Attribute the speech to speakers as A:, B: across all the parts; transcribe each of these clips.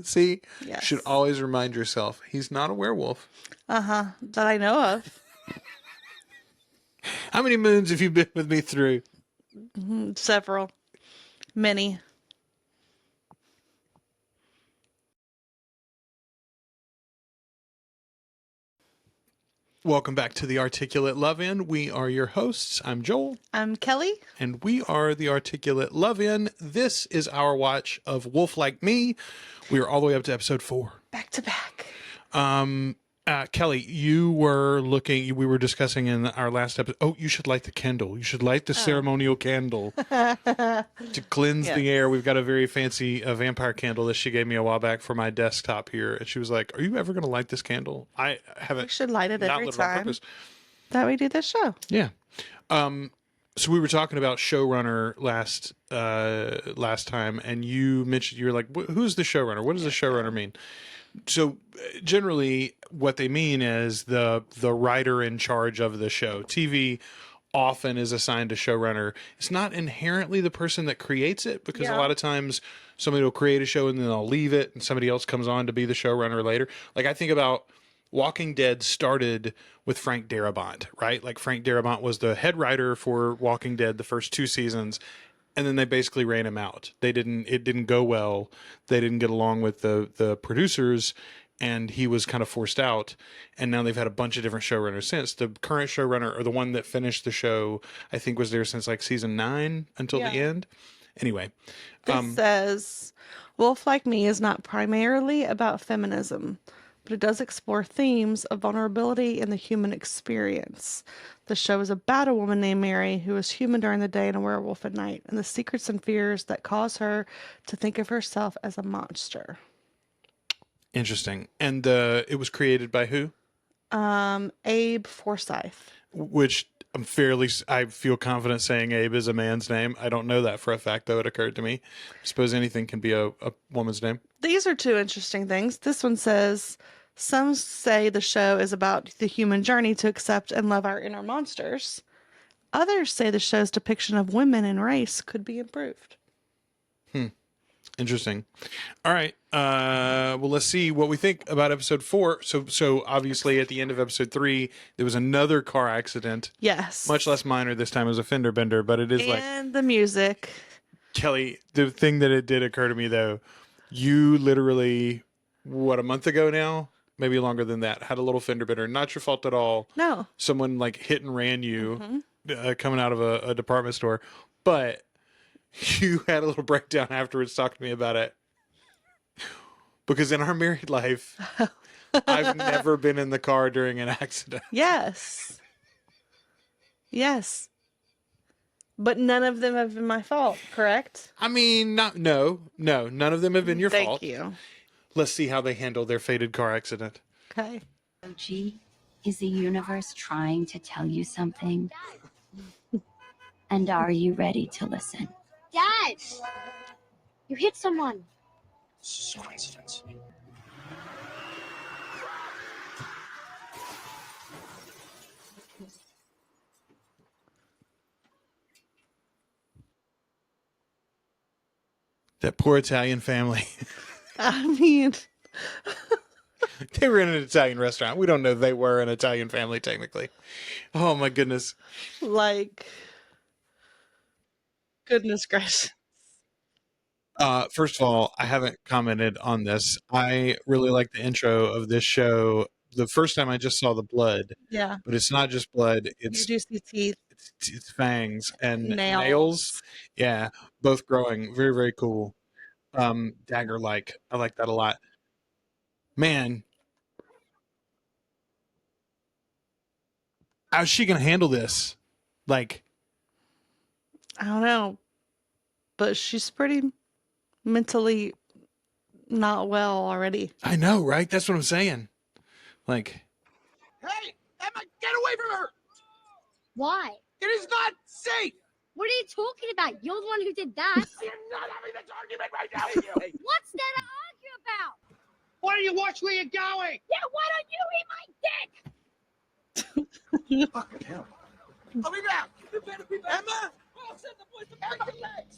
A: See?
B: Yes.
A: Should always remind yourself, he's not a werewolf.
B: Uh-huh. That I know of.
A: How many moons have you been with me through?
B: Several. Many.
A: Welcome back to the Articulate Love-In. We are your hosts. I'm Joel.
B: I'm Kelly.
A: And we are the Articulate Love-In. This is our watch of Wolf Like Me. We are all the way up to episode 4.
B: Back to back.
A: Kelly, you were looking, we were discussing in our last episode, oh, you should light the candle. You should light the ceremonial candle to cleanse the air. We've got a very fancy vampire candle that she gave me a while back for my desktop here. And she was like, are you ever going to light this candle? I haven't.
B: We should light it every
A: lit it on
B: time
A: purpose.
B: that we do this show.
A: Yeah. So we were talking about showrunner last time, and you mentioned, you were like, who's the showrunner? What does the showrunner mean? So generally what they mean is the writer in charge of the show. TV often is assigned a showrunner. It's not inherently the person that creates it, because a lot of times somebody will create a show and then they'll leave it and somebody else comes on to be the showrunner later. Like I think about Walking Dead started with Frank Darabont, right? Like Frank Darabont was the head writer for Walking Dead the first 2 seasons. And then they basically ran him out. It didn't go well. They didn't get along with the producers, and he was kind of forced out. And now they've had a bunch of different showrunners since. The current showrunner, or the one that finished the show, I think was there since like season 9 until the end. Anyway.
B: This says, Wolf Like Me is not primarily about feminism, but it does explore themes of vulnerability in the human experience. The show is about a woman named Mary who is human during the day and a werewolf at night, and the secrets and fears that cause her to think of herself as a monster.
A: Interesting. And it was created by who?
B: Abe Forsyth.
A: Which I feel confident saying Abe is a man's name. I don't know that for a fact, though. It occurred to me. I suppose anything can be a woman's name.
B: These are 2 interesting things. This one says, some say the show is about the human journey to accept and love our inner monsters. Others say the show's depiction of women and race could be improved.
A: Interesting. All right. Well, let's see what we think about episode 4. So obviously at the end of episode 3, there was another car accident.
B: Yes.
A: Much less minor this time. It was a fender bender, but it is
B: and the music.
A: Kelly, the thing that it did occur to me, though, you literally, a month ago now? Maybe longer than that, had a little fender bender. Not your fault at all.
B: No.
A: Someone like hit and ran you coming out of a department store. But you had a little breakdown afterwards talking to me about it. Because in our married life, I've never been in the car during an accident.
B: Yes. Yes. But none of them have been my fault, correct?
A: I mean, no, none of them have been your fault.
B: Thank you.
A: Let's see how they handle their fated car accident.
B: Okay.
C: OG, is the universe trying to tell you something? And are you ready to listen?
D: Dad! You hit someone.
E: This is coincidence.
A: That poor Italian family.
B: I mean,
A: they were in an Italian restaurant. We don't know they were an Italian family technically. Oh my goodness.
B: like, goodness gracious.
A: First of all, I haven't commented on this. I really like the intro of this show. The first time I just saw the blood.
B: Yeah.
A: But it's not just blood. It's
B: You do see teeth.
A: It's fangs and
B: Nails.
A: nails. Yeah, both growing. Very, very cool. Dagger-like. I like that a lot. Man, how's she gonna handle this? Like,
B: I don't know. But she's pretty mentally not well already.
A: I know, right? That's what I'm saying. Like,
E: Hey, Emma, get away from her!
D: Why?
E: It is not safe!
D: What are you talking about? You're the one who did that.
E: I am not having this argument right now with you!
D: What's there to argue about?
E: Why don't you watch where you're going?
D: Yeah, why don't you eat my dick?
E: Fucking hell. I'll be back! You better be back! Emma! I'll send the boys to break your legs!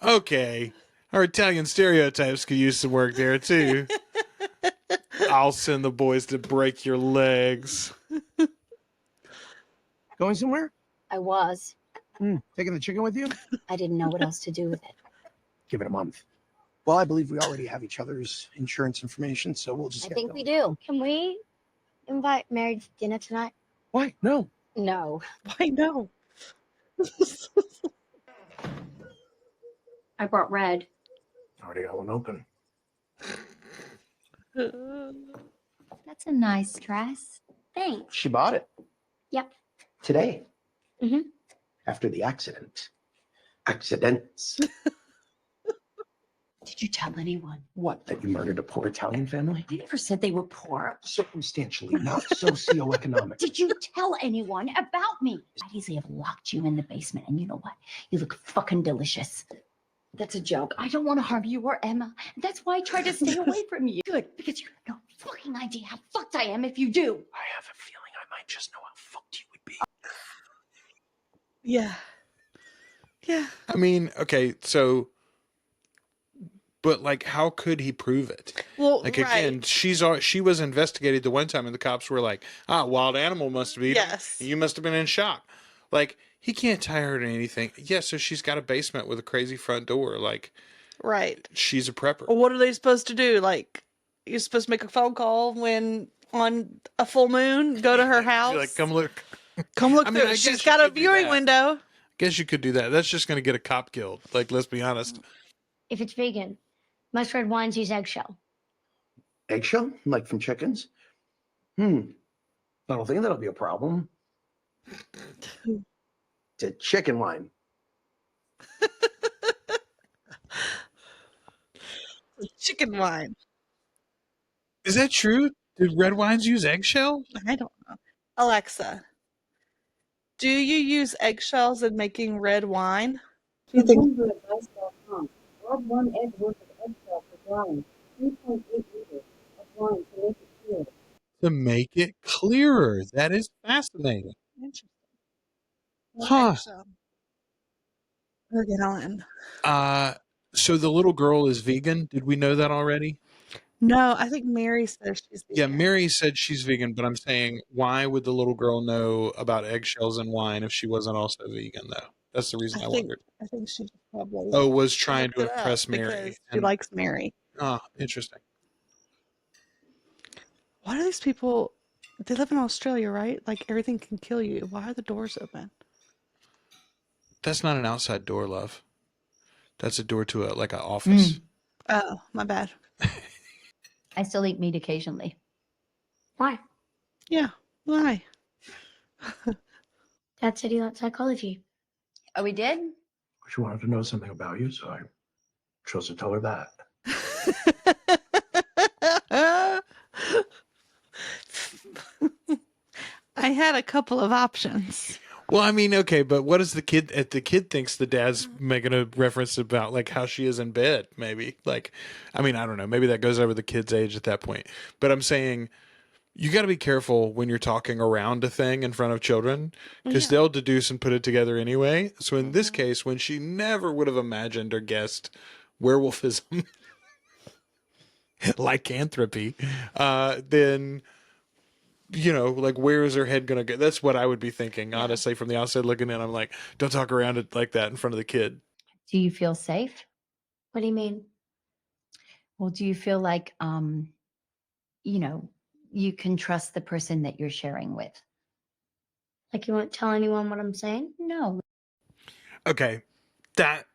A: Okay. Our Italian stereotypes could use some work there, too. I'll send the boys to break your legs.
E: Going somewhere?
C: I was.
E: Taking the chicken with you?
C: I didn't know what else to do with it.
E: Give it a month. Well, I believe we already have each other's insurance information, so we'll just
C: I
E: get
C: think
E: going.
C: we do.
D: Can we invite Mary to dinner tonight?
E: Why? No.
C: No.
B: Why no?
C: I brought red.
E: Already got one open.
C: That's a nice dress. Thanks.
E: She bought it.
C: Yep.
E: Today.
D: Mhm.
E: After the accident. Accidents.
C: Did you tell anyone?
E: What? That you murdered a poor Italian family?
C: I never said they were poor.
E: Circumstantially, not socioeconomic.
C: Did you tell anyone about me? I'd easily have locked you in the basement, and you know what? You look fucking delicious. That's a joke. I don't want to harm you or Emma. That's why I try to stay away from you. Good, because you have no fucking idea how fucked I am if you do.
E: I have a feeling I might just know how fucked you would be.
B: Yeah. Yeah.
A: I mean, okay, so... But, like, how could he prove it?
B: Well,
A: Like,
B: right.
A: again, she was investigated the one time, and the cops were like, wild animal must have eaten.
B: Yes.
A: You must have been in shock. Like, he can't tie her to anything. Yeah, so she's got a basement with a crazy front door. Like,
B: Right.
A: she's a prepper.
B: Well, what are they supposed to do? Like, you're supposed to make a phone call when on a full moon, go to her house.
A: Be like, come look.
B: Come look
A: I mean,
B: through.
A: I
B: She's
A: guess
B: got
A: you
B: a
A: could do
B: viewing
A: that.
B: window.
A: Guess you could do that. That's just going to get a cop killed. Like, let's be honest.
D: If it's vegan, most red wines use eggshell.
E: Eggshell? Like from chickens? I don't think that'll be a problem. It's a chicken wine.
B: Chicken wine.
A: Is that true? Did red wines use eggshell?
B: I don't know. Alexa, do you use eggshells in making red wine?
F: To advice.com. Add 1 egg worth of eggshell for drying. 3.8 liters of wine to make it clear.
A: To make it clearer. That is fascinating.
B: Interesting.
A: Huh.
B: Eggshell. Per gallon.
A: So the little girl is vegan. Did we know that already?
B: No, I think Mary says she's
A: Yeah,
B: vegan.
A: Mary said she's vegan, but I'm saying, why would the little girl know about eggshells and wine if she wasn't also vegan, though? That's the reason I wondered.
B: I think she probably
A: Oh, was trying to
B: looked it up
A: impress Mary.
B: because she likes Mary.
A: Interesting.
B: Why do these people? They live in Australia, right? Like everything can kill you. Why are the doors open?
A: That's not an outside door, love. That's a door to an office.
B: Oh, my bad.
C: I still eat meat occasionally.
D: Why?
B: Yeah, why?
D: Dad said he liked psychology.
C: Oh, we did?
E: She wanted to know something about you, so I chose to tell her that.
B: I had a couple of options.
A: Well, I mean, okay, but what is the kid? The kid thinks the dad's making a reference about like how she is in bed. Maybe, like, I mean, I don't know. Maybe that goes over the kid's age at that point. But I'm saying you got to be careful when you're talking around a thing in front of children because they'll deduce and put it together anyway. So in this case, when she never would have imagined or guessed werewolfism, lycanthropy, then. You know, like, where is her head going to go? That's what I would be thinking, honestly, from the outside looking in. I'm like, don't talk around it like that in front of the kid.
C: Do you feel safe?
D: What do you mean?
C: Well, do you feel like, you know, you can trust the person that you're sharing with?
D: Like you won't tell anyone what I'm saying?
C: No.
A: Okay. That,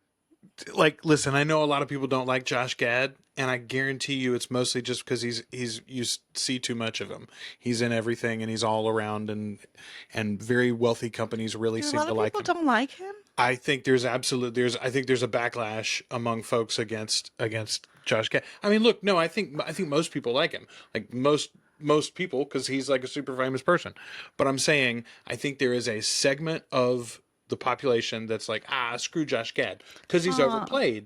A: like, listen, I know a lot of people don't like Josh Gad, and I guarantee you it's mostly just because you see too much of him. He's in everything, and he's all around, and very wealthy companies really
B: A
A: seem
B: lot
A: to
B: of
A: like
B: people
A: him.
B: don't like him.
A: I think there's a backlash among folks against Josh Gad. I mean, look, no, I think most people like him, like most people, because he's like a super famous person. But I'm saying I think there is a segment of the population that's like, screw Josh Gad because he's overplayed.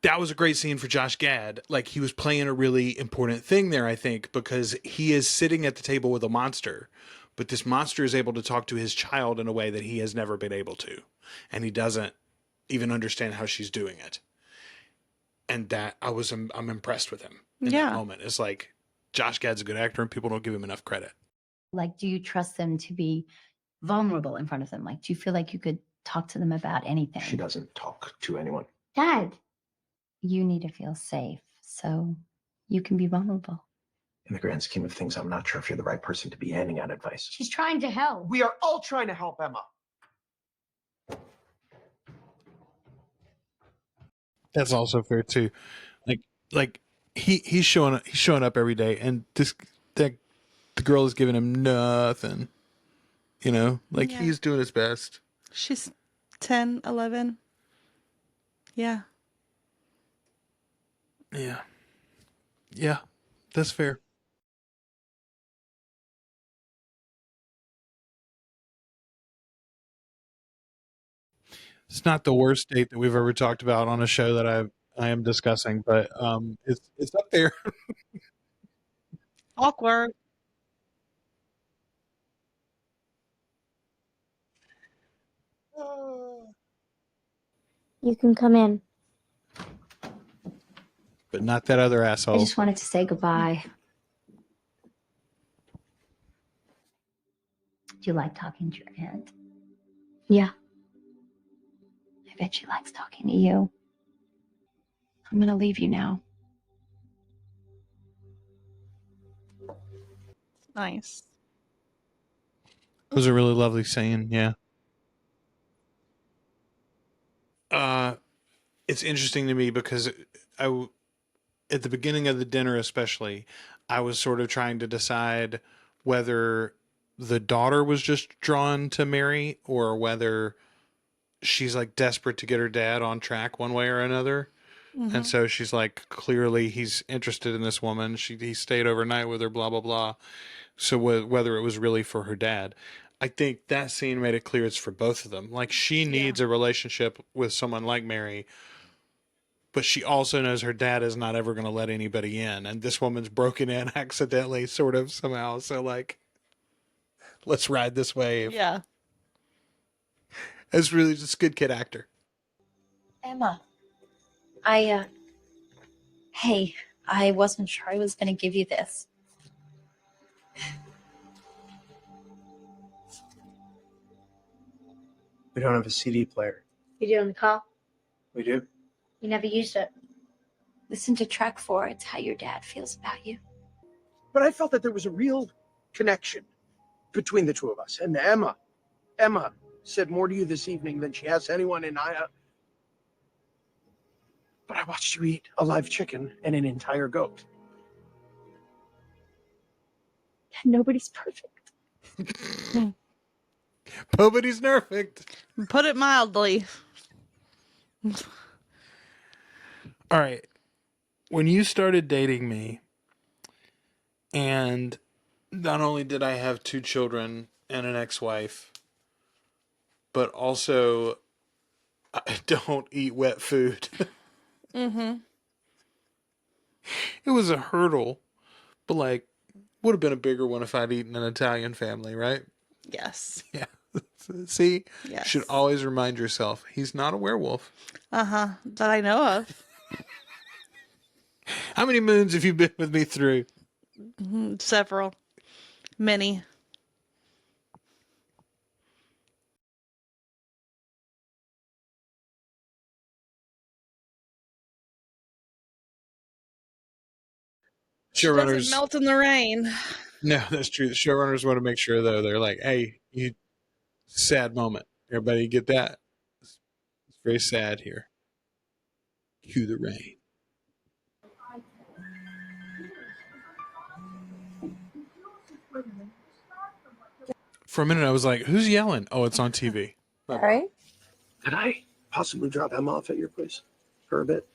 A: That was a great scene for Josh Gad. Like, he was playing a really important thing there, I think, because he is sitting at the table with a monster, but this monster is able to talk to his child in a way that he has never been able to. And he doesn't even understand how she's doing it. And that I'm impressed with him in
B: Yeah.
A: that moment. It's like Josh Gad's a good actor and people don't give him enough credit.
C: Like, do you trust them to be vulnerable in front of them? Like, do you feel like you could talk to them about anything?
E: She doesn't talk to anyone.
D: Dad.
C: You need to feel safe so you can be vulnerable.
E: In the grand scheme of things, I'm not sure if you're the right person to be handing out advice.
D: She's trying to help.
E: We are all trying to help Emma.
A: That's also fair too. Like he's showing up every day, and the girl is giving him nothing. You know, like
B: Yeah.
A: he's doing his best.
B: She's 10, 11. Yeah.
A: Yeah, that's fair. It's not the worst date that we've ever talked about on a show that I am discussing, but it's up there.
B: Awkward.
D: You can come in.
A: But not that other
C: I
A: asshole.
C: just wanted to say goodbye. Do you like talking to your aunt?
D: Yeah.
C: I bet she likes talking to you. I'm gonna leave you now.
B: Nice.
A: It was a really lovely scene, yeah. It's interesting to me because at the beginning of the dinner especially, I was sort of trying to decide whether the daughter was just drawn to Mary or whether she's like desperate to get her dad on track one way or another.
B: Mm-hmm.
A: And so she's like, clearly he's interested in this woman. He stayed overnight with her, blah, blah, blah. So whether it was really for her dad, I think that scene made it clear it's for both of them. Like she needs a relationship with someone like Mary, but she also knows her dad is not ever going to let anybody in. And this woman's broken in accidentally, sort of somehow. So like, let's ride this wave.
B: Yeah.
A: It's really just good kid actor.
G: Emma, hey, I wasn't sure I was going to give you this.
E: We don't have a CD player.
D: You do in the car?
E: We do?
D: You never used it.
G: Listen to track 4. It's how your dad feels about you.
E: But I felt that there was a real connection between the two of us. And Emma said more to you this evening than she has to anyone in But I watched you eat a live chicken and an entire goat.
G: Nobody's perfect.
A: Nobody's perfect.
B: Put it mildly.
A: All right. When you started dating me, and not only did I have 2 children and an ex-wife, but also I don't eat wet food.
B: Mm-hmm.
A: It was a hurdle, but like would have been a bigger one if I'd eaten an Italian family, right?
B: Yes.
A: Yeah. See?
B: Yes.
A: Should always remind yourself, he's not a werewolf.
B: Uh-huh. That I know of.
A: How many moons have you been with me through?
B: Several. Many.
A: Showrunners
B: Doesn't melt in the rain.
A: No, that's true. The showrunners want to make sure though they're like, hey, you sad moment. Everybody get that? It's very sad here. Cue the rain. For a minute I was like, who's yelling? Oh, it's on TV.
G: All right.
E: Could I possibly drop Emma off at your place for a bit?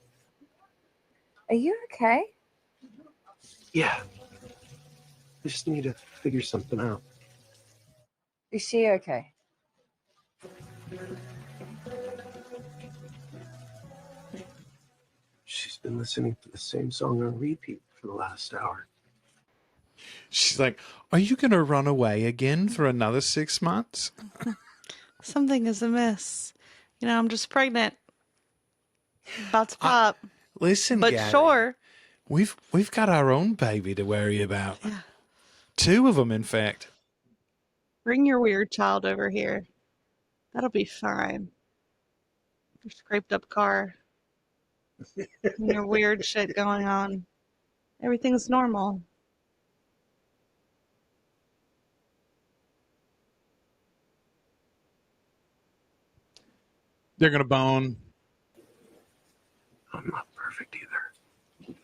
G: Are you okay?
E: Yeah. I just need to figure something out.
G: Is she okay?
E: She's been listening to the same song on repeat for the last hour.
A: She's like, are you going to run away again for another 6 months?
B: Something is amiss. I'm just pregnant. About to pop.
A: Listen,
B: But
A: Gabby,
B: sure.
A: we've got our own baby to worry about.
B: Yeah.
A: 2 of them, in fact.
B: Bring your weird child over here. That'll be fine. Your scraped up car. And your weird shit going on. Everything's normal.
A: They're gonna bone.
E: I'm not perfect either.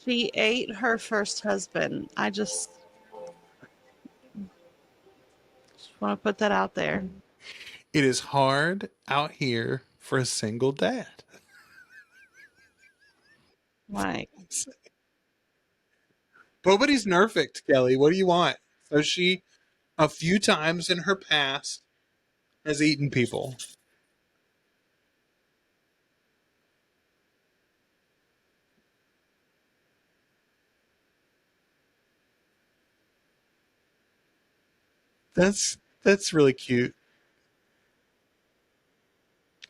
B: She ate her first husband. I just want to put that out there.
A: It is hard out here for a single dad.
B: Like,
A: Nobody's perfect, Kelly. What do you want? So she, a few times in her past, has eaten people. That's really cute.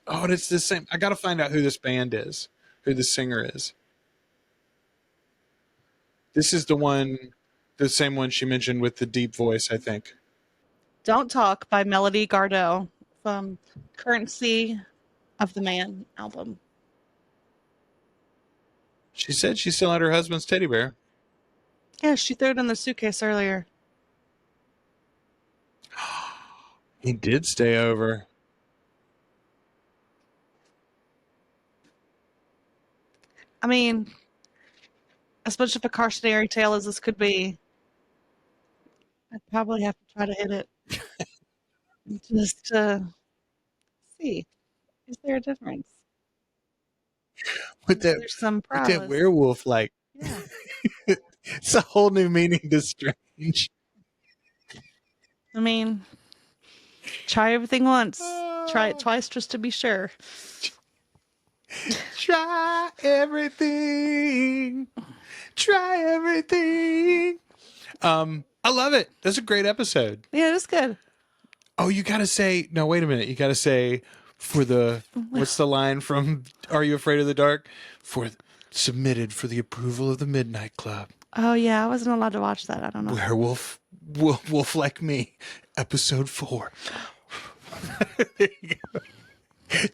A: Oh, and it's the same. I got to find out who this band is, who the singer is. This is the same one she mentioned with the deep voice, I think.
B: Don't Talk by Melody Gardot from Currency of the Man album.
A: She said she still had her husband's teddy bear.
B: Yeah, she threw it in the suitcase earlier.
A: He did stay over.
B: I mean, as much of a cautionary tale as this could be, I'd probably have to try to hit it just to see, is there a difference?
A: With that,
B: There's some
A: with that
B: prowess.
A: werewolf, like,
B: Yeah.
A: it's a whole new meaning to strange.
B: I mean, try everything once. Try it twice just to be sure.
A: Try everything. Try everything. I love it. That's a great episode.
B: Yeah, it was good.
A: Oh, you gotta say, no, wait a minute. You gotta say for the, what's the line from Are You Afraid of the Dark? Submitted for the approval of the Midnight Club.
B: Oh, yeah, I wasn't allowed to watch that. I don't know.
A: Werewolf, Wolf Like Me, episode 4. There you go.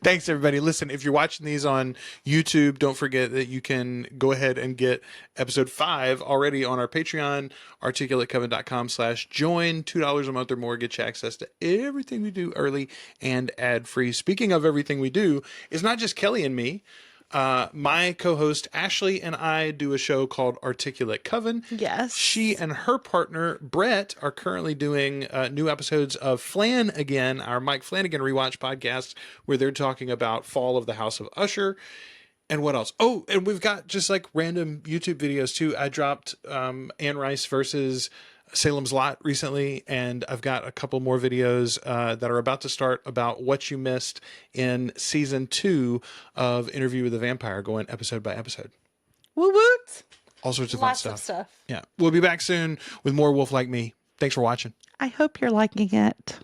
A: Thanks, everybody. Listen, if you're watching these on YouTube, don't forget that you can go ahead and get episode 5 already on our Patreon, articulatecoven.com/join. $2 a month or more gets you access to everything we do early and ad-free. Speaking of everything we do, it's not just Kelly and me. My co-host Ashley and I do a show called Articulate Coven.
B: Yes.
A: She and her partner Brat are currently doing new episodes of Flan Again, our Mike Flanagan rewatch podcast, where they're talking about Fall of the House of Usher. And what else? Oh, and we've got just like random YouTube videos too. I dropped Anne Rice versus Salem's Lot recently, and I've got a couple more videos that are about to start about what you missed in season 2 of Interview with the Vampire, going episode by episode.
B: Woo woot.
A: All sorts of
B: Lots
A: fun
B: of
A: stuff.
B: stuff.
A: Yeah. We'll be back soon with more Wolf Like Me. Thanks for watching.
B: I hope you're liking it.